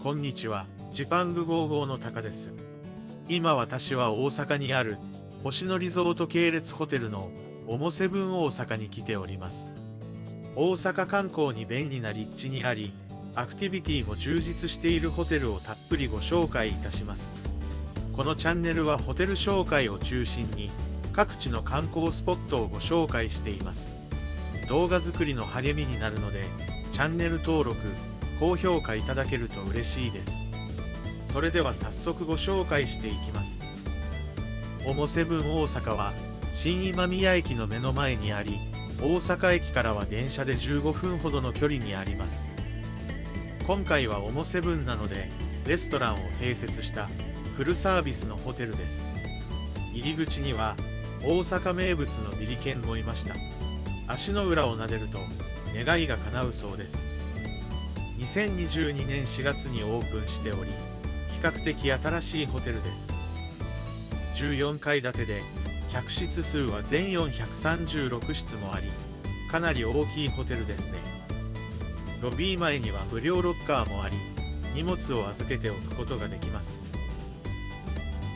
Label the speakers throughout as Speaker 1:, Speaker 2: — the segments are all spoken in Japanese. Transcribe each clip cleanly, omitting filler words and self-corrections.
Speaker 1: こんにちは、ジパング55のタカです。今私は大阪にある星野リゾート系列ホテルのオモセブン大阪に来ております。大阪観光に便利な立地にあり、アクティビティも充実しているホテルをたっぷりご紹介いたします。このチャンネルはホテル紹介を中心に各地の観光スポットをご紹介しています。動画作りの励みになるので、チャンネル登録、高評価いただけると嬉しいです。それでは早速ご紹介していきます。オモセブン大阪は新今宮駅の目の前にあり、大阪駅からは電車で15分ほどの距離にあります。今回はオモセブンなので、レストランを併設したフルサービスのホテルです。入り口には大阪名物のビリケンもいました。足の裏を撫でると願いが叶うそうです。2022年4月にオープンしており、比較的新しいホテルです。14階建てで、客室数は全436室もあり、かなり大きいホテルですね。ロビー前には無料ロッカーもあり、荷物を預けておくことができます。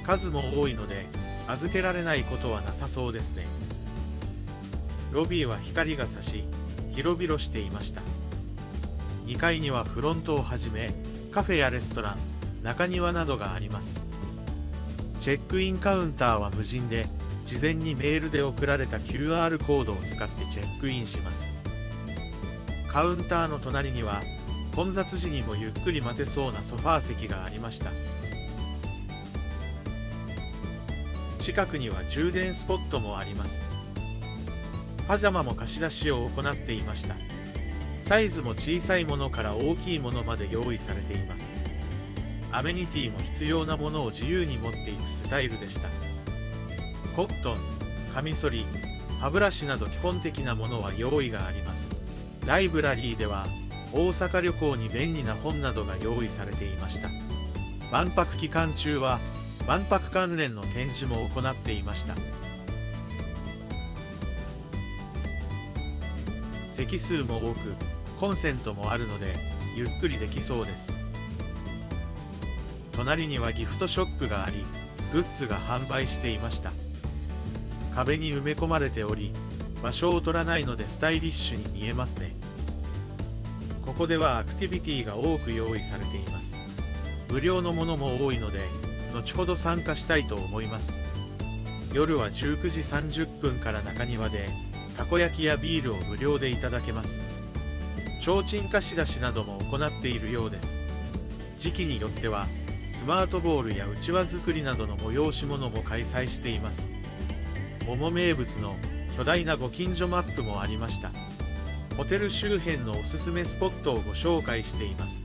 Speaker 1: 数も多いので、預けられないことはなさそうですね。ロビーは光が差し、広々していました。2階にはフロントをはじめ、カフェやレストラン、中庭などがあります。チェックインカウンターは無人で、事前にメールで送られた QR コードを使ってチェックインします。カウンターの隣には、混雑時にもゆっくり待てそうなソファー席がありました。近くには充電スポットもあります。パジャマも貸し出しを行っていました。サイズも小さいものから大きいものまで用意されています。アメニティも必要なものを自由に持っていくスタイルでした。コットン、カミソリ、歯ブラシなど基本的なものは用意があります。ライブラリーでは大阪旅行に便利な本などが用意されていました。万博期間中は万博関連の展示も行っていました。席数も多く、コンセントもあるのでゆっくりできそうです。隣にはギフトショップがあり、グッズが販売していました。壁に埋め込まれており、場所を取らないのでスタイリッシュに見えますね。ここではアクティビティが多く用意されています。無料のものも多いので、後ほど参加したいと思います。夜は19時30分から中庭で、たこ焼きやビールを無料でいただけます。提灯貸し出しなども行っているようです。時期によっては、スマートボールやうちわ作りなどの催し物も開催しています。オモ名物の巨大なご近所マップもありました。ホテル周辺のおすすめスポットをご紹介しています。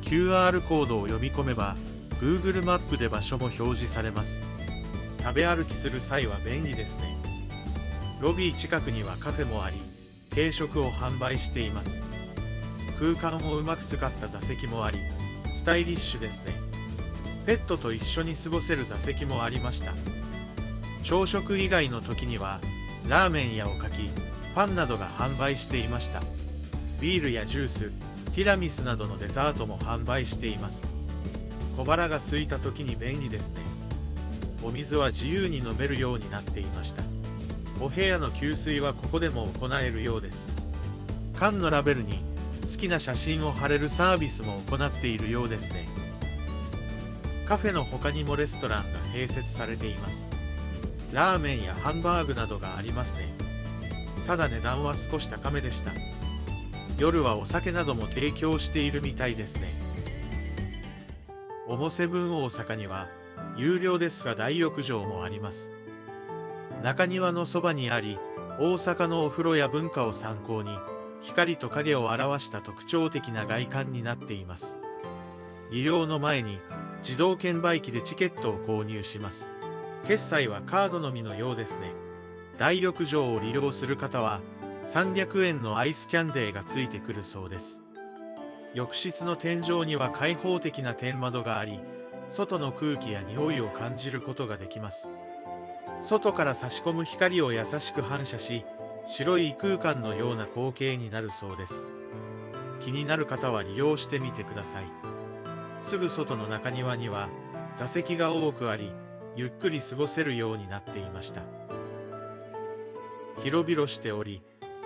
Speaker 1: QR コードを読み込めば、Google マップで場所も表示されます。食べ歩きする際は便利ですね。ロビー近くにはカフェもあり、軽食を販売しています。空間をうまく使った座席もあり、スタイリッシュですね。ペットと一緒に過ごせる座席もありました。朝食以外の時には、ラーメンやおかき、パンなどが販売していました。ビールやジュース、ティラミスなどのデザートも販売しています。小腹が空いた時に便利ですね。お水は自由に飲めるようになっていました。お部屋の給水はここでも行えるようです。缶のラベルに好きな写真を貼れるサービスも行っているようですね。カフェの他にもレストランが併設されています。ラーメンやハンバーグなどがありますね。ただ値段は少し高めでした。夜はお酒なども提供しているみたいですね。オモセブン大阪には有料ですが大浴場もあります。中庭のそばにあり、大阪のお風呂や文化を参考に、光と影を表した特徴的な外観になっています。利用の前に、自動券売機でチケットを購入します。決済はカードのみのようですね。大浴場を利用する方は、300円のアイスキャンデーがついてくるそうです。浴室の天井には開放的な天窓があり、外の空気や匂いを感じることができます。外から差し込む光を優しく反射し、白い異空間のような光景になるそうです。気になる方は利用してみてください。すぐ外の中庭には座席が多くあり、ゆっくり過ごせるようになっていました。広々しており、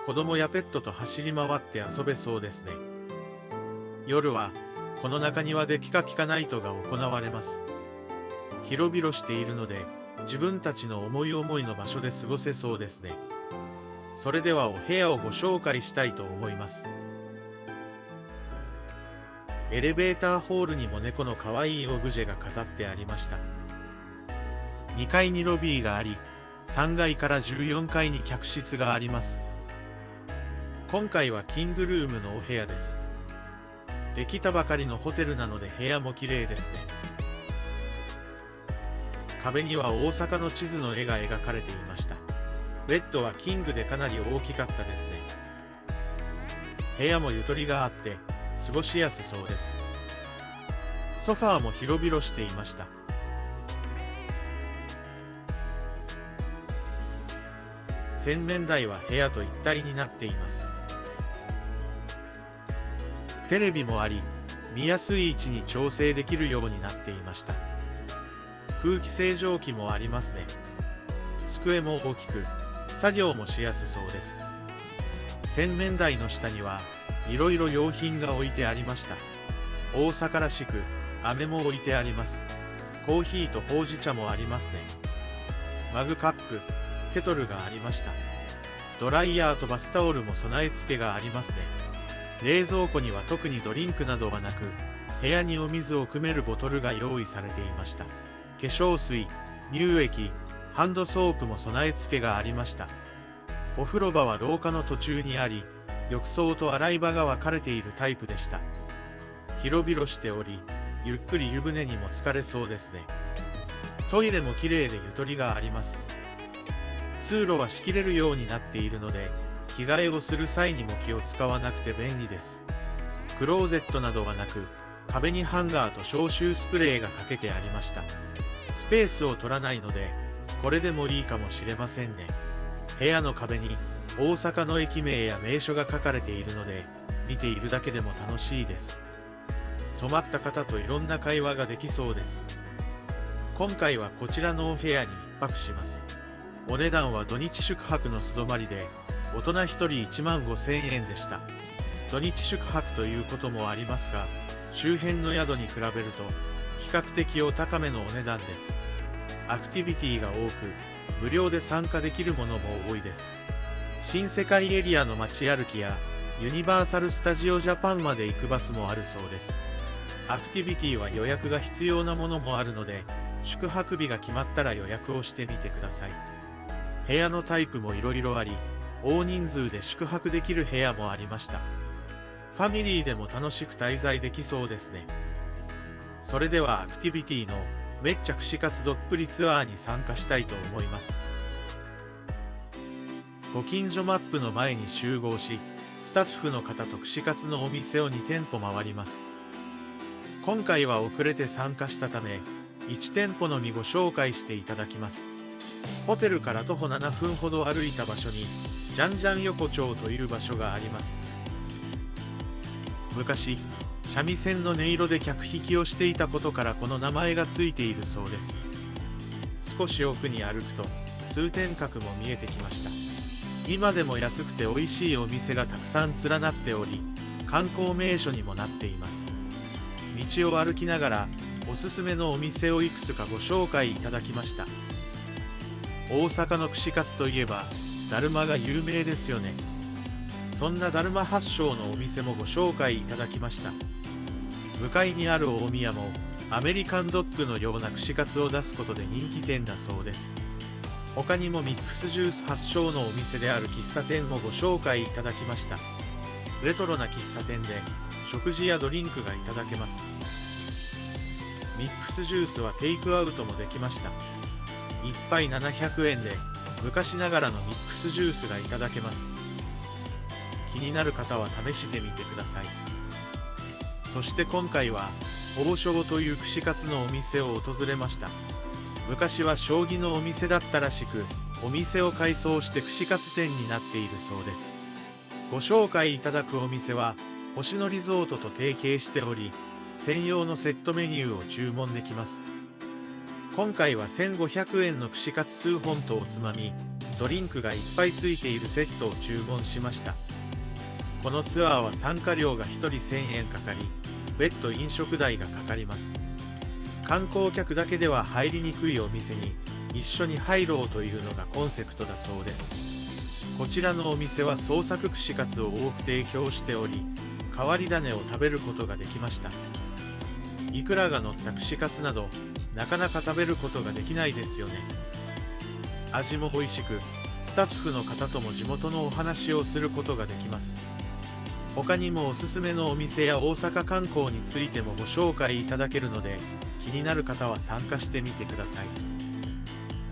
Speaker 1: 子供やペットと走り回って遊べそうですね。夜はこの中庭でピカピカナイトが行われます。広々しているので、自分たちの思い思いの場所で過ごせそうですね。それではお部屋をご紹介したいと思います。エレベーターホールにも猫のかわいいオブジェが飾ってありました。2階にロビーがあり、3階から14階に客室があります。今回はキングルームのお部屋です。できたばかりのホテルなので部屋も綺麗ですね。壁には大阪の地図の絵が描かれていました。ベッドはキングでかなり大きかったですね。部屋もゆとりがあって過ごしやすそうです。ソファーも広々していました。洗面台は部屋と一体になっています。テレビもあり、見やすい位置に調整できるようになっていました。空気清浄機もありますね。机も大きく、作業もしやすそうです。洗面台の下にはいろいろ用品が置いてありました。大阪らしく、飴も置いてあります。コーヒーとほうじ茶もありますね。マグカップ、ケトルがありました。ドライヤーとバスタオルも備え付けがありますね。冷蔵庫には特にドリンクなどはなく、部屋にお水を汲めるボトルが用意されていました。化粧水、乳液、ハンドソープも備え付けがありました。お風呂場は廊下の途中にあり、浴槽と洗い場が分かれているタイプでした。広々しており、ゆっくり湯船にも浸かれそうですね。トイレも綺麗でゆとりがあります。通路は仕切れるようになっているので、着替えをする際にも気を使わなくて便利です。クローゼットなどはなく、壁にハンガーと消臭スプレーがかけてありました。スペースを取らないので、これでもいいかもしれませんね。部屋の壁に大阪の駅名や名所が書かれているので、見ているだけでも楽しいです。泊まった方といろんな会話ができそうです。今回はこちらのお部屋に1泊します。お値段は土日宿泊の素泊まりで、大人1人15,000円でした。土日宿泊ということもありますが、周辺の宿に比べると比較的お高めのお値段です。アクティビティが多く、無料で参加できるものも多いです。新世界エリアの街歩きやユニバーサル・スタジオ・ジャパンまで行くバスもあるそうです。アクティビティは予約が必要なものもあるので、宿泊日が決まったら予約をしてみてください。部屋のタイプもいろいろあり、大人数で宿泊できる部屋もありました。ファミリーでも楽しく滞在できそうですね。それではアクティビティのめっちゃ串カツどっぷりツアーに参加したいと思います。ご近所マップの前に集合し、スタッフの方と串カツのお店を2店舗回ります。今回は遅れて参加したため、1店舗のみご紹介していただきます。ホテルから徒歩7分ほど歩いた場所に、ジャンジャン横丁という場所があります。昔、三味線の音色で客引きをしていたことからこの名前がついているそうです。少し奥に歩くと、通天閣も見えてきました。今でも安くて美味しいお店がたくさん連なっており、観光名所にもなっています。道を歩きながら、おすすめのお店をいくつかご紹介いただきました。大阪の串カツといえば、だるまが有名ですよね。そんなだるま発祥のお店もご紹介いただきました。向かいにある大宮もアメリカンドッグのような串カツを出すことで人気店だそうです。他にもミックスジュース発祥のお店である喫茶店もご紹介いただきました。レトロな喫茶店で食事やドリンクがいただけます。ミックスジュースはテイクアウトもできました。1杯700円で昔ながらのミックスジュースがいただけます。気になる方は試してみてください。そして今回は王将という串カツのお店を訪れました。昔は将棋のお店だったらしく、お店を改装して串カツ店になっているそうです。ご紹介いただくお店は星野リゾートと提携しており、専用のセットメニューを注文できます。今回は1500円の串カツ数本とおつまみ、ドリンクがいっぱいついているセットを注文しました。このツアーは参加料が1人1000円かかり、別途飲食代がかかります。観光客だけでは入りにくいお店に一緒に入ろうというのがコンセプトだそうです。こちらのお店は創作串カツを多く提供しており、変わり種を食べることができました。イクラが乗った串カツなど、なかなか食べることができないですよね。味も美味しく、スタッフの方とも地元のお話をすることができます。他にもおすすめのお店や大阪観光についてもご紹介いただけるので、気になる方は参加してみてください。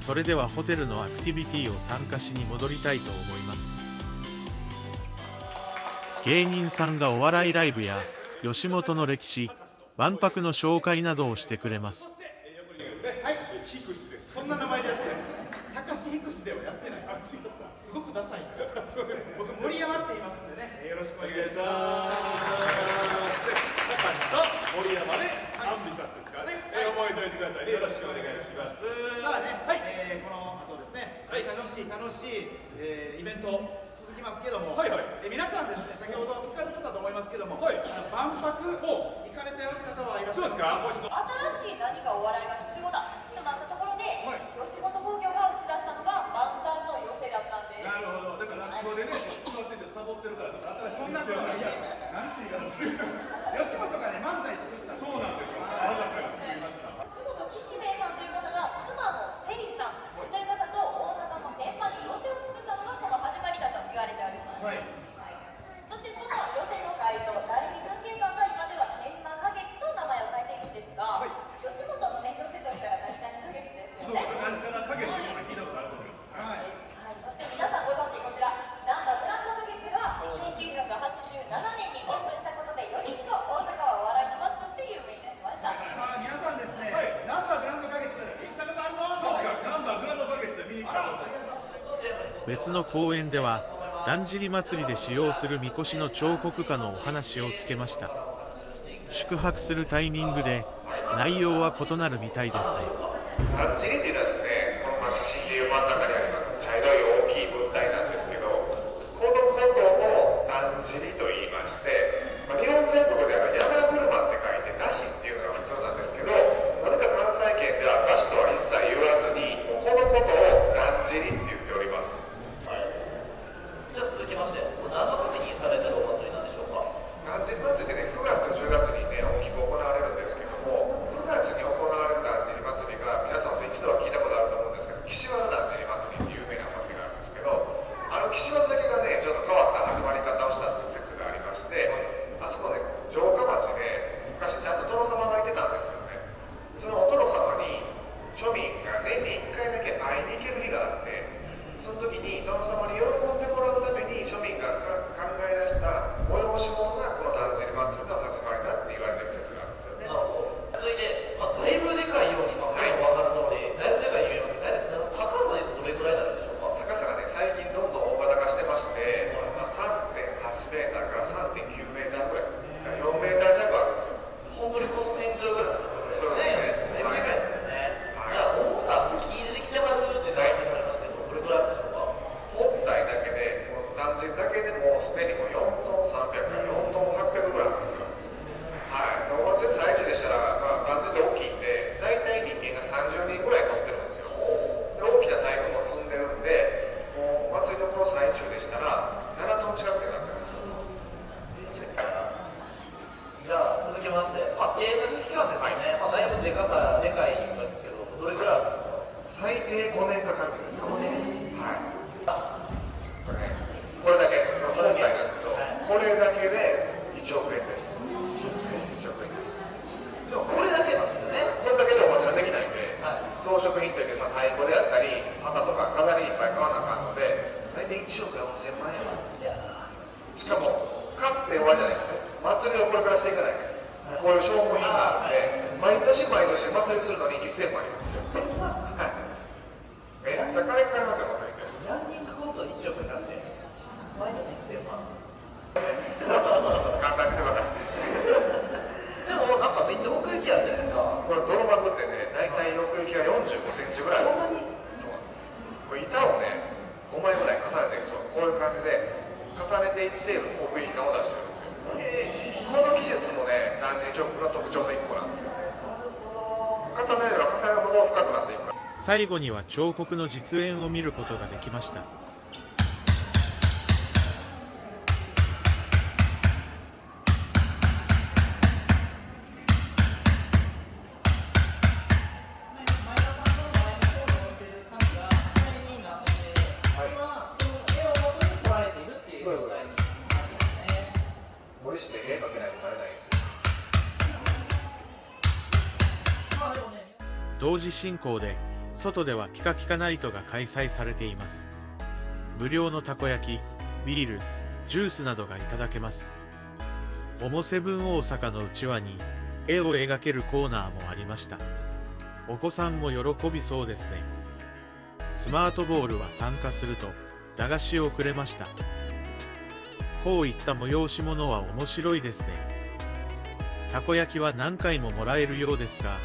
Speaker 1: それではホテルのアクティビティを参加しに戻りたいと思います。芸人さんがお笑いライブや吉本の歴史、万博の紹介などをしてくれます。
Speaker 2: はい、ヒクシです。そんな名前でやってない。高橋ヒクシではやってない。すごくダサい。そうです。僕森山って言いますんでね。よろしくお願いします。高橋と森山でアンビシャスですからね。覚えておいてくださいね。よろしくお願いします。さあね、はい、この後ですね、楽しいイベント続きますけども、皆さんですね、先ほど聞かれてたと思いますけども、万博行かれたような方はいらっしゃいますか？
Speaker 3: 新しい何かお笑いが必要だとなったところで、吉本興業が打ち出したのが漫才の寄せだったんです。
Speaker 4: なるほど。だから落語でね、座っててサボってるから、ちょっと新しい。
Speaker 2: そんなことないや。何しが作ります。吉本がね、漫才作った。
Speaker 4: そうなんですよ。私が作りました。
Speaker 3: 吉本吉兵衛さんという方が妻のせいさんという方と大阪の天満に寄せを作ったのがその始まりだと言われております。そしてその寄せの会と誰に関係が今では天満花月と名前を変えているんですが、吉本のね、寄せとしたら何々花月ですよね。
Speaker 4: そうです。なんちゃら影してるの聞いたことあると思います。
Speaker 3: そして皆さんご存知こちら、なんばグランド花月が1987年にオープンしたことで、より一層大阪はお笑いの街として有名になりました。
Speaker 2: 皆さんですね、なんばグランド花月行ったことあるぞ。
Speaker 4: 確かに、なんばグランド花月で見に来たこと
Speaker 1: 別の公演では、だんじり祭りで使用するみこしの彫刻家のお話を聞けました。宿泊するタイミングで内容は異なるみたいですね。
Speaker 5: だんじりっていうのはですね、この写真でいう真ん中にあります茶色い大きい物体なんですけど、このことをだんじりと言いまして、日本全国では山車って書いてだしっていうのが普通なんですけど、なぜか関西圏ではだしとは一切言わずに、このことをだんじりって言っております。
Speaker 6: じゃあ続きまして、何のためにされてるお祭りなんでしょうか？
Speaker 5: だんじり祭りってね、9月と10月にね、大きく行われるんですけども、9月に行われるだんじり祭りが、皆さんと一度は聞いたことあると思うんですけど、岸和田だんじり祭りっていう有名なお祭りがあるんですけど、岸和田だけがね、ちょっと変わった始まり方をしたという説がありまして、あそこね、城下町で、昔ちゃんと殿様がいてたんですよね。そのお殿様に、庶民が年に1回だけ会いに行ける日があって、その時に殿様に喜んでもらうために庶民が考え出した催し物がこのだんじり祭りの始まりだって言われてる説があるんですよね。
Speaker 6: なるほど。続いて、だいぶでかいように分かる通り、だいぶでかいように見えますけど、高さで言うとどれくらいになるんでしょうか？
Speaker 5: 高さがね、最近どんどん大型化してまして、3.8 メーターから3.9メーターぐらい、4メーター弱あるんですよ。
Speaker 6: 本当にこの天井ぐらいなんですよね。
Speaker 5: そうですね。
Speaker 6: だいぶでかいですよね。じゃあ、重さ、木でできてはるって大体言われましたけど、どれくらいあるんでしょうか？
Speaker 5: 本体だけで、このだんじりだけでもうすでにもう4トン300から4トン800ぐらいあるんですよ。お祭り最中でしたら、だんじりって大きいんで、大体人間が30人ぐらい乗ってるんですよ。で、大きな太鼓も積んでるんで、もう祭りのこの最中でしたら、7トン近くになってるんですよ。
Speaker 6: じゃあ続きまして、制作期間ですね、だいぶでかいんですけど、どれくらいあるんですか？
Speaker 5: 最低5年かかるんですよ。
Speaker 6: 5年。
Speaker 5: これだけ、本体なんですけど、これだけで1億円です。1億円です。
Speaker 6: でもこれだけなんですよね。
Speaker 5: これだけでお祭りできないんで、装飾品といって、太鼓であったり、旗とか飾りいっぱい買わなあかんので、大体1億4000万円は。しかも、買って終わりじゃないですね。祭りをこれからしていかないと。こういう消耗品があって、毎年祭りするのに1000万円ですよ。めっちゃ金かかりますよ、祭りって。
Speaker 6: ランニングコスト1億になって、毎年1000万。
Speaker 5: 簡単に言ってください。
Speaker 6: でもなんか
Speaker 5: 感じで重ねていって奥行き感を出してるんですよ。この技術もね、ナンジーチョップの特徴の一個なんですよ。重ねれば重ねるほど深くなっていくから。
Speaker 1: 最後には彫刻の実演を見ることができました。
Speaker 5: 無理して絵描けないとなれないですよ。
Speaker 1: 同時進行で外ではピカピカナイトが開催されています。無料のたこ焼き、ビール、ジュースなどがいただけます。オモセブン大阪のうちわに絵を描けるコーナーもありました。お子さんも喜びそうですね。スマートボールは参加すると駄菓子をくれました。こういった催し物は面白いですね。たこ焼きは何回ももらえるようですが、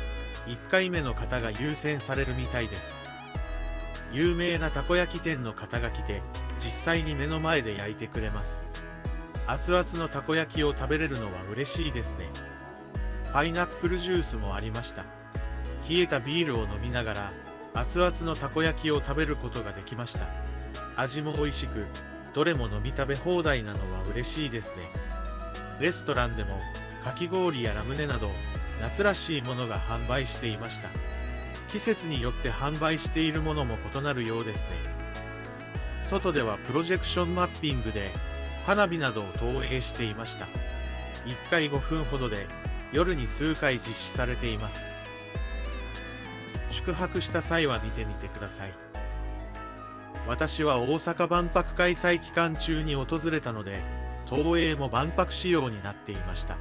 Speaker 1: 1回目の方が優先されるみたいです。有名なたこ焼き店の方が来て、実際に目の前で焼いてくれます。熱々のたこ焼きを食べれるのは嬉しいですね。パイナップルジュースもありました。冷えたビールを飲みながら、熱々のたこ焼きを食べることができました。味も美味しく、どれも飲み食べ放題なのは嬉しいですね。レストランでもかき氷やラムネなど夏らしいものが販売していました。季節によって販売しているものも異なるようですね。外ではプロジェクションマッピングで花火などを投影していました。1回5分ほどで夜に数回実施されています。宿泊した際は見てみてください。私は大阪万博開催期間中に訪れたので、投影も万博仕様になっていました。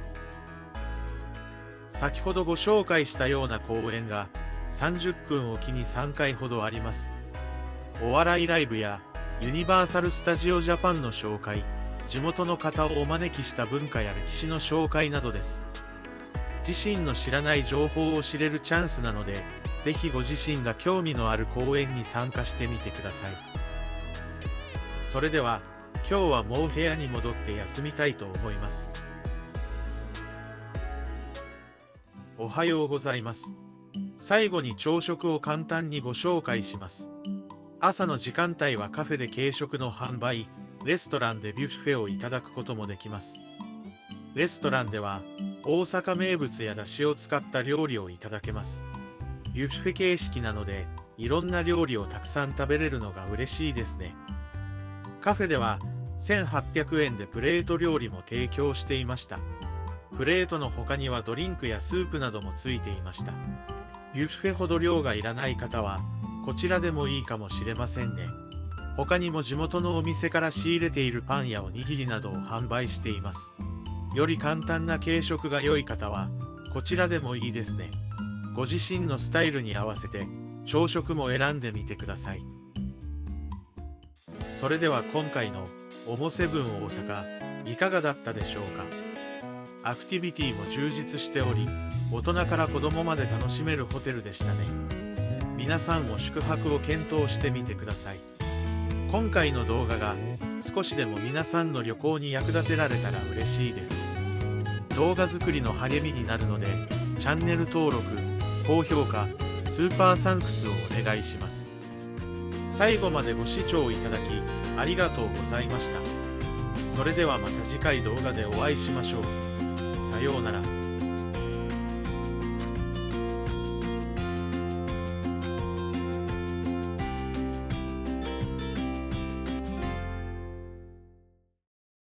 Speaker 1: 先ほどご紹介したような公演が30分おきに3回ほどあります。お笑いライブやユニバーサル・スタジオ・ジャパンの紹介、地元の方をお招きした文化や歴史の紹介などです。自身の知らない情報を知れるチャンスなので、ぜひご自身が興味のある公演に参加してみてください。それでは、今日はもう部屋に戻って休みたいと思います。おはようございます。最後に朝食を簡単にご紹介します。朝の時間帯はカフェで軽食の販売、レストランでビュッフェをいただくこともできます。レストランでは大阪名物や出汁を使った料理をいただけます。ビュッフェ形式なので、いろんな料理をたくさん食べれるのが嬉しいですね。カフェでは1800円でプレート料理も提供していました。プレートの他にはドリンクやスープなどもついていました。ビュッフェほど量がいらない方は、こちらでもいいかもしれませんね。他にも地元のお店から仕入れているパンやおにぎりなどを販売しています。より簡単な軽食が良い方は、こちらでもいいですね。ご自身のスタイルに合わせて、朝食も選んでみてください。それでは今回のオモセブン大阪、いかがだったでしょうか。アクティビティも充実しており、大人から子供まで楽しめるホテルでしたね。皆さんも宿泊を検討してみてください。今回の動画が少しでも皆さんの旅行に役立てられたら嬉しいです。動画作りの励みになるので、チャンネル登録、高評価、スーパーサンクスをお願いします。最後までご視聴いただきありがとうございました。それではまた次回動画でお会いしましょう。さようなら。